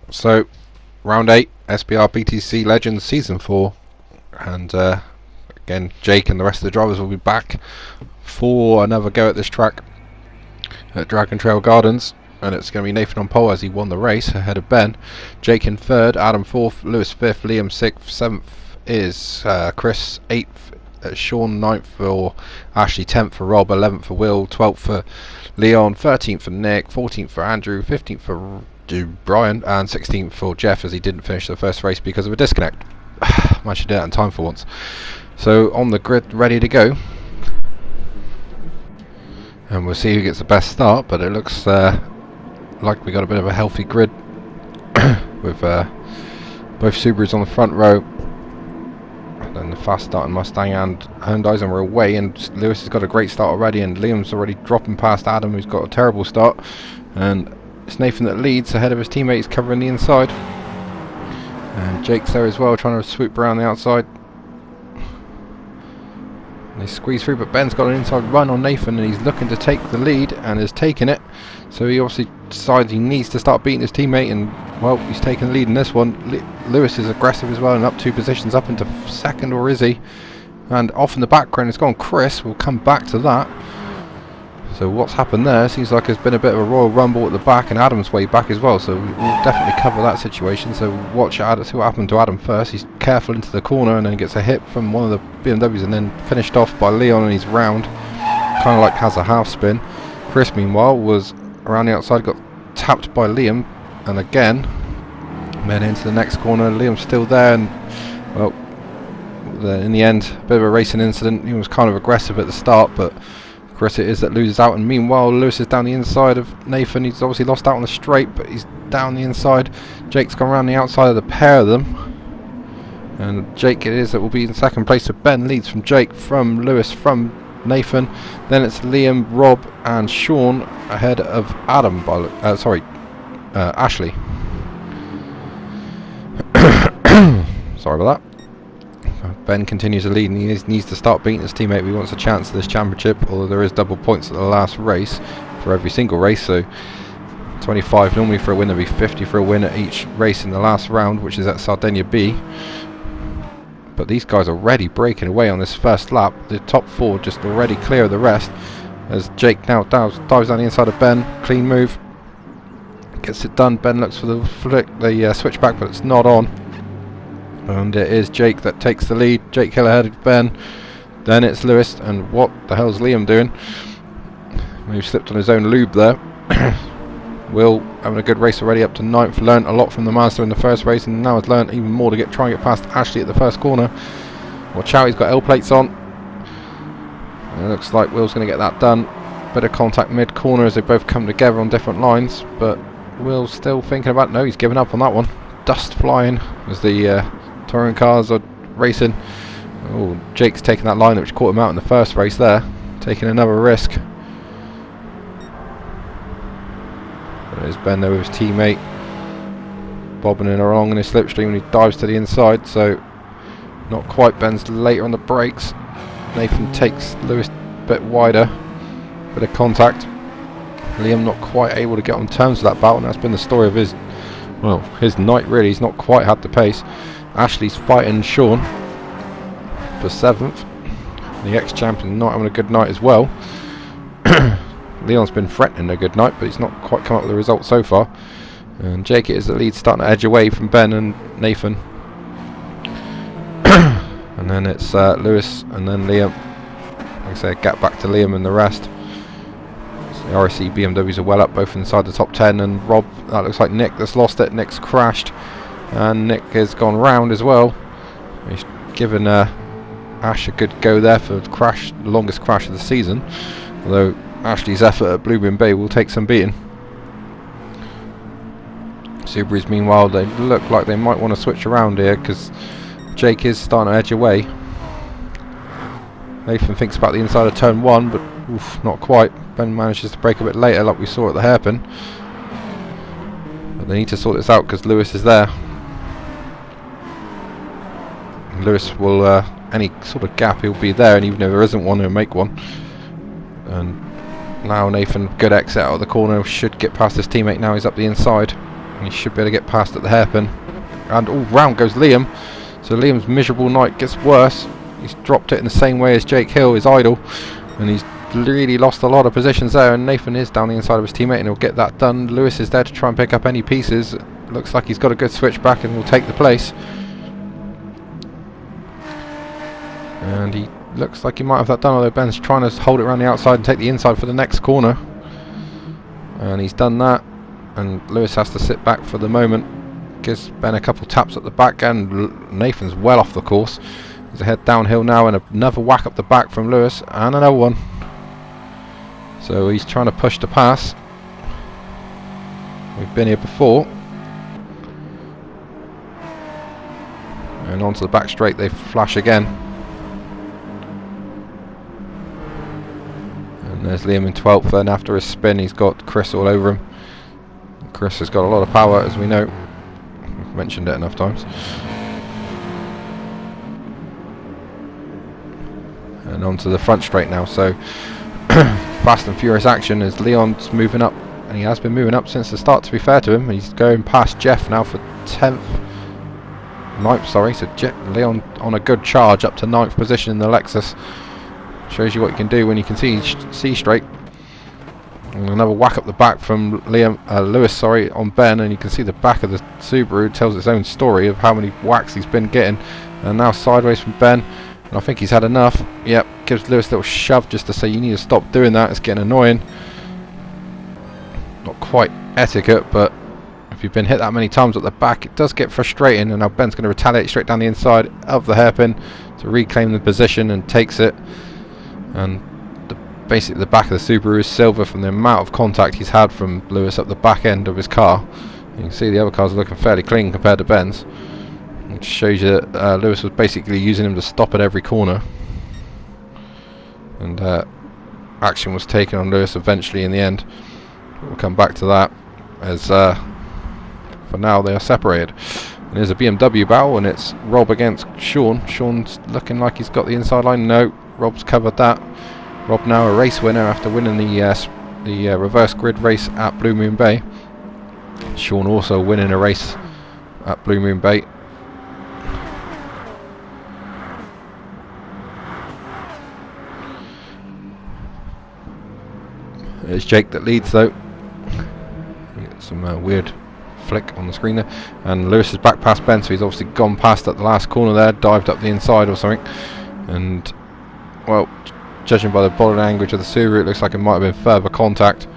So, round 8, SBR BTCC Legends Season 4. And again, Jake and the rest of the drivers will be back for another go at this track at Dragon Trail Gardens. And it's going to be Nathan on pole as he won the race ahead of Ben. Jake in 3rd, Adam 4th, Lewis 5th, Liam 6th, 7th is Chris, 8th Sean, 9th for Ashley, 10th for Rob, 11th for Will, 12th for Leon, 13th for Nick, 14th for Andrew, 15th for Brian, and 16th for Jeff, as he didn't finish the first race because of a disconnect. Managed to do that in time for once. So on the grid, ready to go, and we'll see who gets the best start. But it looks like we got a bit of a healthy grid with both Subarus on the front row, and then the fast starting Mustang and Hyundais, and we're away. And Lewis has got a great start already, and Liam's already dropping past Adam, who's got a terrible start. And it's Nathan that leads ahead of his teammates covering the inside, and Jake's there as well, trying to swoop around the outside. And they squeeze through, but Ben's got an inside run on Nathan, and he's looking to take the lead and has taken it. So he obviously decides he needs to start beating his teammate, and well, he's taken the lead in this one. Lewis is aggressive as well, and up 2 positions, up into 2nd, or is he? And off in the background it's gone Chris. We'll come back to that. So what's happened there? Seems like there's been a bit of a Royal Rumble at the back, and Adam's way back as well. So we'll definitely cover that situation. So watch Adam, see what happened to Adam first. He's careful into the corner and then gets a hit from one of the BMWs, and then finished off by Leon, and he's round. Kind of like has a half spin. Chris, meanwhile, was around the outside, got tapped by Liam, and again, then into the next corner. Liam's still there, and well, in the end, a bit of a racing incident. He was kind of aggressive at the start, but Chris it is that loses out. And meanwhile, Lewis is down the inside of Nathan. He's obviously lost out on the straight, but he's down the inside. Jake's gone around the outside of the pair of them, and Jake it is that will be in 2nd place. So Ben leads from Jake, from Lewis, from Nathan. Then it's Liam, Rob and Sean ahead of Adam by Ashley. Sorry about that. Ben continues to lead, and he needs to start beating his teammate if he wants a chance at this championship, although there is double points at the last race for every single race. So 25 normally for a win, there'll be 50 for a win at each race in the last round, which is at Sardinia B. But these guys are already breaking away on this first lap. The top 4 just already clear of the rest, as Jake now dives down the inside of Ben. Clean move, gets it done. Ben looks for the switchback, but it's not on. And it is Jake that takes the lead. Jake Hill ahead of Ben. Then it's Lewis, and what the hell's Liam doing? He slipped on his own lube there. Will having a good race already, up to 9th. Learnt a lot from the master in the first race, and now has learnt even more to try and get past Ashley at the first corner. Watch out, he's got L plates on. And it looks like Will's going to get that done. Bit of contact mid corner as they both come together on different lines, but Will's still thinking about, no, he's given up on that one. Dust flying as the touring cars are racing. Oh, Jake's taking that line which caught him out in the first race there, taking another risk. There's Ben there with his teammate, bobbing in along in his slipstream, and he dives to the inside, so not quite. Ben's later on the brakes. Nathan takes Lewis a bit wider, bit of contact. Liam not quite able to get on terms with that battle, and that's been the story of his night really. He's not quite had the pace. Ashley's fighting Sean for 7th. The ex-champion not having a good night as well. Leon's been threatening a good night, but he's not quite come up with the result so far. And Jake is the lead, starting to edge away from Ben and Nathan. And then it's Lewis, and then Liam. Like I said, gap back to Liam and the rest. So the RSC BMWs are well up, both inside the top 10. And Rob, that looks like Nick that's lost it. Nick's crashed, and Nick has gone round as well. He's given Ash a good go there for the longest crash of the season, although Ashley's effort at Bluebeam Bay will take some beating. Subarus meanwhile, they look like they might want to switch around here, because Jake is starting to edge away. Nathan thinks about the inside of turn 1, but oof, not quite. Ben manages to brake a bit later like we saw at the hairpin, but they need to sort this out because Lewis is there. Lewis will any sort of gap, he'll be there, and even if there isn't one, he'll make one. And now Nathan, good exit out of the corner, should get past his teammate. Now he's up the inside. He should be able to get past at the hairpin. And all round goes Liam. So Liam's miserable night gets worse. He's dropped it in the same way as Jake Hill, his idol. And he's really lost a lot of positions there. And Nathan is down the inside of his teammate and he'll get that done. Lewis is there to try and pick up any pieces. Looks like he's got a good switch back and will take the place. And he looks like he might have that done, although Ben's trying to hold it around the outside and take the inside for the next corner. And he's done that. And Lewis has to sit back for the moment. Gives Ben a couple taps at the back, and Nathan's well off the course. He's ahead downhill now, and another whack up the back from Lewis, and another one. So he's trying to push the pass. We've been here before. And onto the back straight they flash again. And there's Liam in 12th, then after his spin he's got Chris all over him. Chris has got a lot of power, as we know. We've mentioned it enough times. And onto the front straight now, so fast and furious action as Leon's moving up, and he has been moving up since the start, to be fair to him. He's going past Jeff now for 9th, sorry, so Leon on a good charge up to 9th position in the Lexus. Shows you what you can do when you can see straight. And another whack up the back from Lewis on Ben, and you can see the back of the Subaru tells its own story of how many whacks he's been getting. And now sideways from Ben, and I think he's had enough. Yep, gives Lewis a little shove just to say you need to stop doing that, it's getting annoying. Not quite etiquette, but if you've been hit that many times at the back it does get frustrating. And now Ben's going to retaliate straight down the inside of the hairpin to reclaim the position, and takes it. And basically the back of the Subaru is silver from the amount of contact he's had from Lewis up the back end of his car. You can see the other cars are looking fairly clean compared to Ben's, which shows you that Lewis was basically using him to stop at every corner. And action was taken on Lewis eventually in the end. We'll come back to that, as for now they are separated. And there's a BMW battle, and it's Rob against Sean. Sean's looking like he's got the inside line. No, Rob's covered that. Rob now a race winner after winning the reverse grid race at Blue Moon Bay. Sean also winning a race at Blue Moon Bay. It's Jake that leads though. Get some weird flick on the screen there. And Lewis is back past Ben, so he's obviously gone past at the last corner there, dived up the inside or something. And well, judging by the body language of the Subaru, it looks like it might have been further contact.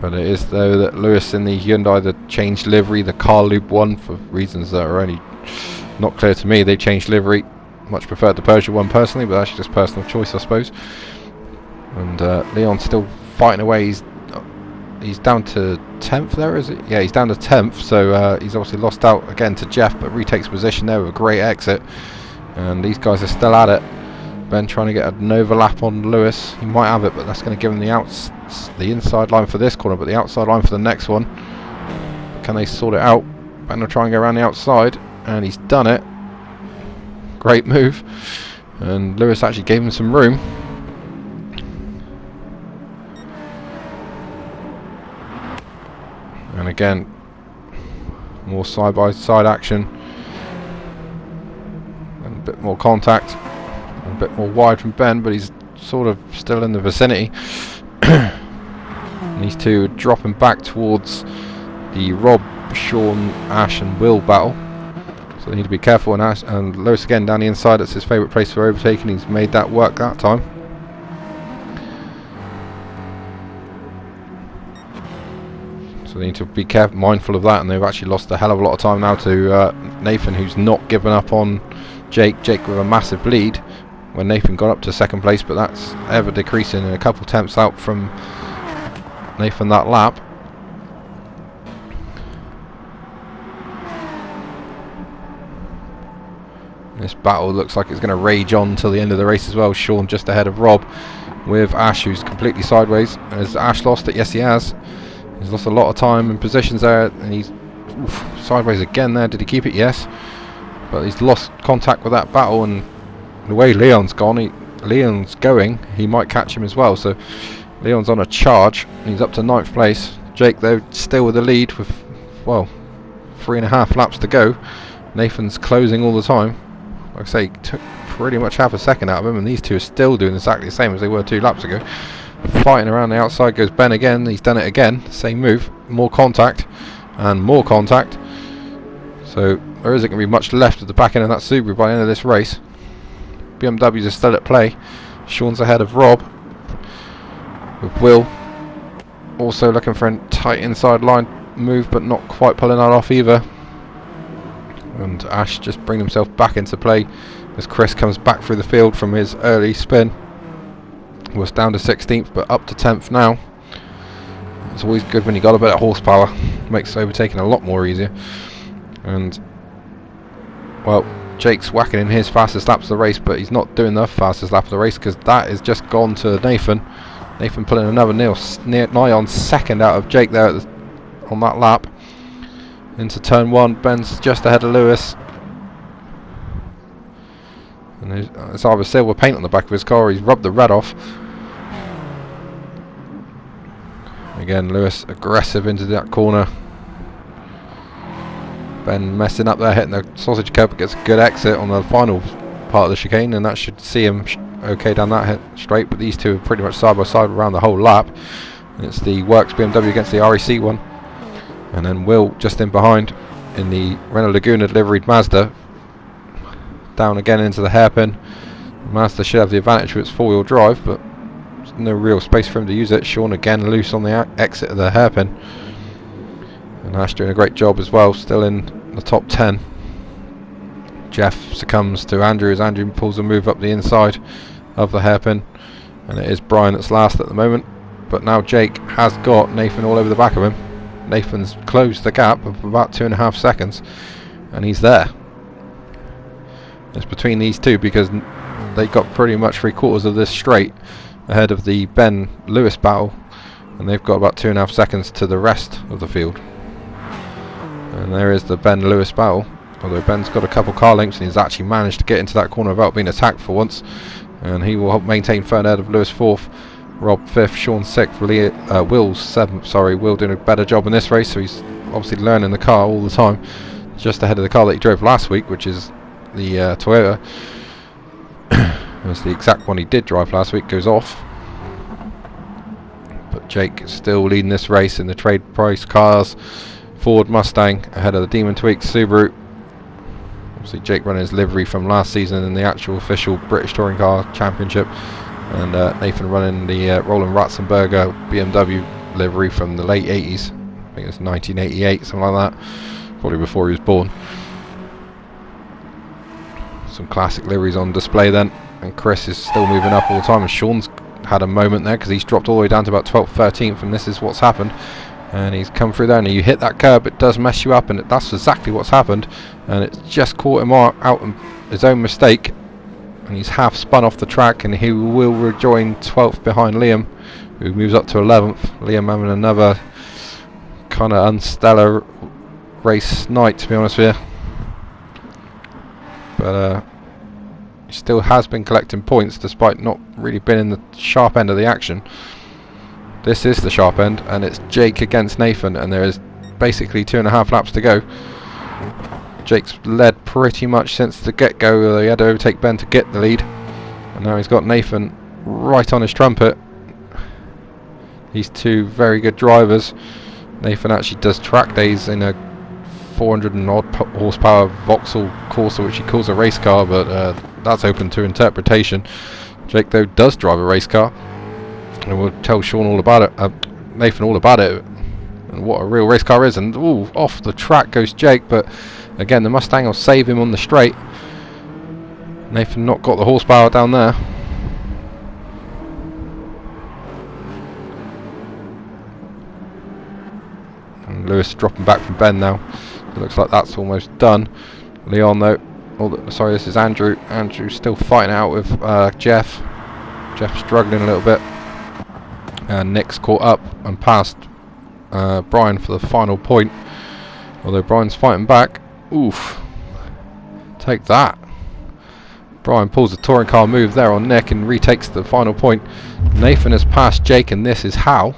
But it is though that Lewis in the Hyundai that changed livery, the car loop one, for reasons that are only not clear to me. They changed livery. Much preferred the Peugeot one personally, but that's just personal choice, I suppose. And Leon's still fighting away. He's down to 10th there, is it? Yeah, he's down to 10th, so he's obviously lost out again to Jeff, but retakes position there with a great exit. And these guys are still at it. Ben trying to get an overlap on Lewis. He might have it, but that's going to give him the inside line for this corner, but the outside line for the next one. Can they sort it out? Ben will try and go around the outside, and he's done it. Great move. And Lewis actually gave him some room. And again, more side-by-side action, and a bit more contact, and a bit more wide from Ben, but he's sort of still in the vicinity. And these two are dropping back towards the Rob, Sean, Ash and Will battle, so they need to be careful. And Ash and Lewis again down the inside, that's his favourite place for overtaking. He's made that work that time. So they need to be careful, mindful of that, and they've actually lost a hell of a lot of time now to Nathan, who's not given up on Jake. Jake with a massive lead when Nathan got up to second place, but that's ever decreasing, and a couple attempts out from Nathan that lap. This battle looks like it's going to rage on until the end of the race as well. Sean just ahead of Rob, with Ash who's completely sideways. Has Ash lost it? Yes, he has. He's lost a lot of time and positions there, and he's sideways again there. Did he keep it? Yes. But he's lost contact with that battle, and the way Leon's gone, Leon's going, he might catch him as well. So Leon's on a charge, and he's up to 9th place. Jake, though, still with the lead with, well, 3.5 laps to go. Nathan's closing all the time. Like I say, took pretty much half a second out of him, and these two are still doing exactly the same as they were 2 laps ago. Fighting around the outside goes Ben again. He's done it again. Same move. More contact. And more contact. So there isn't going to be much left at the back end of that Subaru by the end of this race. BMWs are still at play. Sean's ahead of Rob. With Will also looking for a tight inside line move, but not quite pulling that off either. And Ash just bringing himself back into play as Chris comes back through the field from his early spin. Was down to 16th, but up to 10th now. It's always good when you got a bit of horsepower. Makes overtaking a lot more easier. And well, Jake's whacking in his fastest laps of the race, but he's not doing the fastest lap of the race because that is just gone to Nathan. Nathan pulling another nigh on second out of Jake there on that lap. Into turn 1, Ben's just ahead of Lewis. And there's either silver paint on the back of his car, or he's rubbed the red off. Again, Lewis aggressive into that corner. Ben messing up there, hitting the sausage curb, but gets a good exit on the final part of the chicane, and that should see him okay down that hit straight. But these two are pretty much side by side around the whole lap. And it's the Works BMW against the REC one. And then Will just in behind in the Renault Laguna liveried Mazda. Down again into the hairpin. Mazda should have the advantage with its 4-wheel drive, but there's no real space for him to use it. Sean again loose on the exit of the hairpin. And Ash doing a great job as well, still in the top 10. Jeff succumbs to Andrew as Andrew pulls a move up the inside of the hairpin. And it is Brian that's last at the moment. But now Jake has got Nathan all over the back of him. Nathan's closed the gap of about 2.5 seconds. And he's there. It's between these two because they got pretty much 3/4 of this straight ahead of the Ben Lewis battle, and they've got about 2.5 seconds to the rest of the field. And there is the Ben Lewis battle, although Ben's got a couple car links and he's actually managed to get into that corner without being attacked for once, and he will help maintain third ahead of Lewis 4th, Rob 5th, Sean 6th, Will 7th. Sorry, Will doing a better job in this race, so he's obviously learning the car all the time, just ahead of the car that he drove last week, which is the Toyota. That's the exact one he did drive last week, goes off. But Jake is still leading this race in the trade price cars. Ford Mustang ahead of the Demon Tweaks Subaru. Obviously Jake running his livery from last season in the actual official British Touring Car Championship, and Nathan running the Roland Ratzenberger BMW livery from the late 80s. I think it's 1988, something like that, probably before he was born. Some classic liveries on display then, and Chris is still moving up all the time, and Sean's had a moment there because he's dropped all the way down to about 12th, 13th, and this is what's happened. And he's come through there, and you hit that curb, it does mess you up, and that's exactly what's happened. And it's just caught him out on his own mistake, and he's half spun off the track, and he will rejoin 12th behind Liam, who moves up to 11th. Liam having another kind of unstellar race night, to be honest with you. But he still has been collecting points despite not really being in the sharp end of the action. This is the sharp end, and it's Jake against Nathan, and there is basically 2.5 laps to go. Jake's led pretty much since the get-go. He had to overtake Ben to get the lead, and now he's got Nathan right on his trumpet. These two very good drivers. Nathan actually does track days in a 400 and odd horsepower Vauxhall Corsa, which he calls a race car, but that's open to interpretation. Jake though does drive a race car, and we'll tell Sean all about it, Nathan all about it, and what a real race car is. And ooh, off the track goes Jake, but again the Mustang will save him on the straight. Nathan not got the horsepower down there. And Lewis dropping back from Ben now. It looks like that's almost done. Leon though, sorry, this is Andrew. Andrew's still fighting out with Jeff. Jeff's struggling a little bit. And Nick's caught up and passed Brian for the final point. Although Brian's fighting back. Oof. Take that. Brian pulls a touring car move there on Nick and retakes the final point. Nathan has passed Jake, and this is how.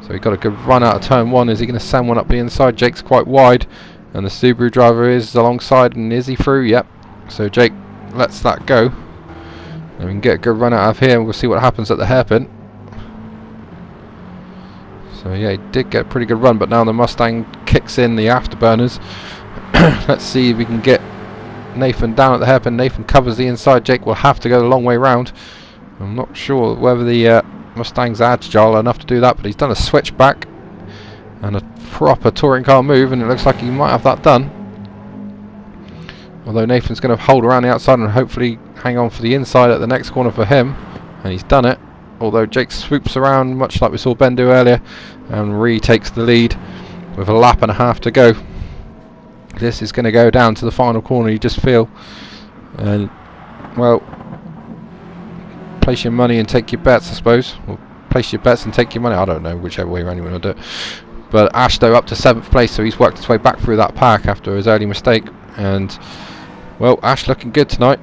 So he got a good run out of turn 1. Is he going to send one up the inside? Jake's quite wide, and the Subaru driver is alongside, and is he through? Yep. So Jake lets that go, and we can get a good run out of here, and we'll see what happens at the hairpin. So yeah, he did get a pretty good run, but now the Mustang kicks in the afterburners. Let's see if we can get Nathan down at the hairpin. Nathan covers the inside. Jake will have to go the long way round. I'm not sure whether the Mustang's agile enough to do that, but he's done a switchback and a proper touring car move, and it looks like he might have that done. Although Nathan's going to hold around the outside and hopefully hang on for the inside at the next corner for him, and he's done it. Although Jake swoops around much like we saw Ben do earlier and retakes the lead with a lap and a half to go. This is going to go down to the final corner, you just feel. And well, place your money and take your bets, I suppose. Or place your bets and take your money, I don't know, whichever way around you want to do it. But Ash though up to 7th place, so he's worked his way back through that pack after his early mistake. And well, Ash looking good tonight.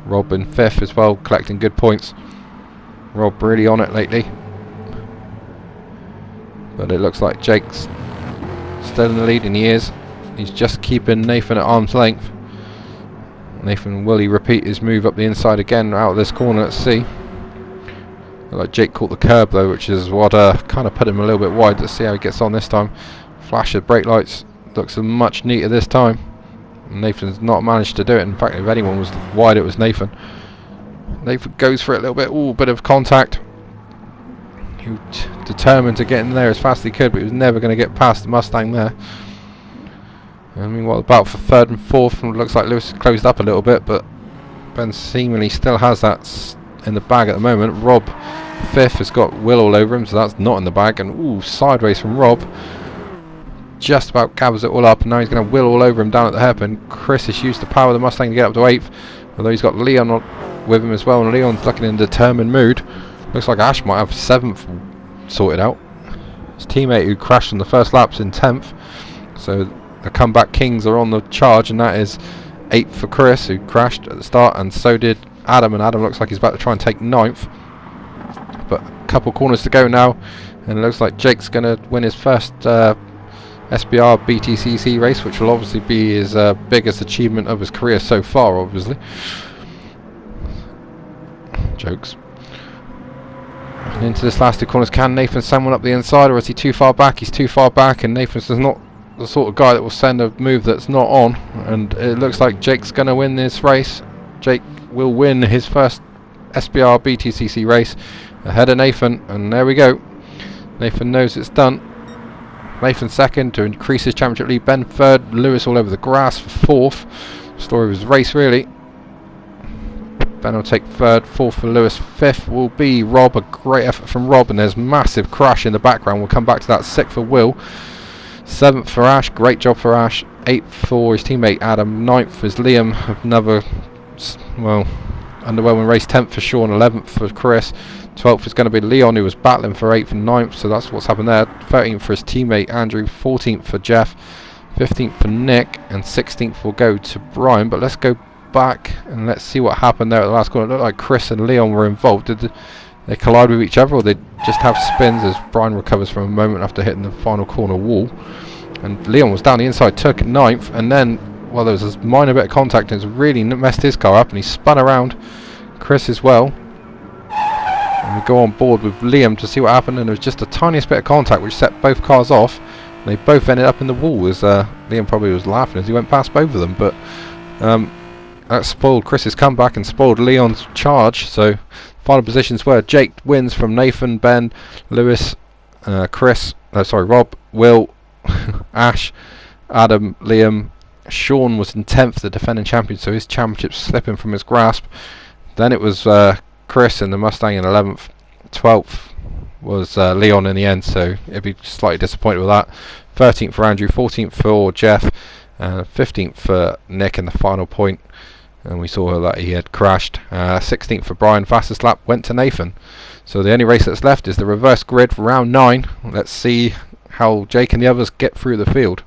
Rob in 5th as well, collecting good points. Rob really on it lately. But it looks like Jake's still in the lead, and he is. He's just keeping Nathan at arm's length. Nathan, will he repeat his move up the inside again out of this corner? Let's see. Looks like Jake caught the curb though, which is what kind of put him a little bit wide. Let's see how he gets on this time. Flash of brake lights. Looks much neater this time. Nathan's not managed to do it. In fact, if anyone was wide, it was Nathan. Nathan goes for it a little bit. Ooh, bit of contact. He was determined to get in there as fast as he could, but he was never going to get past the Mustang there. I mean, what about for 3rd and 4th? And it looks like Lewis closed up a little bit, but Ben seemingly still has that in the bag at the moment. Rob 5th has got Will all over him, so that's not in the bag. And ooh, sideways from Rob. Just about gathers it all up, and now he's going to Will all over him down at the hairpin. Chris has used the power of the Mustang to get up to 8th, although he's got Leon with him as well, and Leon's looking in a determined mood. Looks like Ash might have 7th sorted out. His teammate who crashed on the first lap's in 10th, so the comeback kings are on the charge, and that is 8th for Chris, who crashed at the start, and so did Adam, and Adam looks like he's about to try and take 9th. But a couple corners to go now, and it looks like Jake's going to win his first SBR BTCC race, which will obviously be his biggest achievement of his career so far, obviously. Jokes. And into this last 2 corners, can Nathan send one up the inside, or is he too far back? He's too far back, and Nathan's not the sort of guy that will send a move that's not on, and it looks like Jake's going to win this race. Jake will win his first SBR BTCC race ahead of Nathan, and there we go. Nathan knows it's done. Nathan 2nd to increase his championship lead. Ben 3rd. Lewis all over the grass for 4th. Story of his race, really. Ben will take 3rd. 4th for Lewis. 5th will be Rob. A great effort from Rob, and there's massive crash in the background. We'll come back to that. 6th for Will. 7th for Ash. Great job for Ash. 8th for his teammate Adam. 9th is Liam. Another, well, underwhelming race. 10th for Sean. 11th for Chris. 12th is going to be Leon, who was battling for 8th and 9th, so that's what's happened there. 13th for his teammate Andrew, 14th for Jeff, 15th for Nick, and 16th will go to Brian. But let's go back and let's see what happened there at the last corner. It looked like Chris and Leon were involved. Did they collide with each other, or they just have spins as Brian recovers from a moment after hitting the final corner wall? And Leon was down the inside, took 9th, and then, well, there was a minor bit of contact, and it's really messed his car up, and he spun around Chris as well. And we go on board with Liam to see what happened, and there was just a tiniest bit of contact which set both cars off. And they both ended up in the wall, as Liam probably was laughing as he went past both of them. But that spoiled Chris's comeback and spoiled Leon's charge. So final positions were Jake wins from Nathan, Ben, Lewis, Rob, Will, Ash, Adam, Liam. Sean was in 10th, the defending champion, so his championship's slipping from his grasp. Then it was Chris in the Mustang in 11th. 12th was Leon in the end, so he'd be slightly disappointed with that. 13th for Andrew, 14th for Jeff, 15th for Nick in the final point, and we saw that he had crashed. 16th for Brian. Fastest lap went to Nathan. So the only race that's left is the reverse grid for round 9. Let's see how Jake and the others get through the field.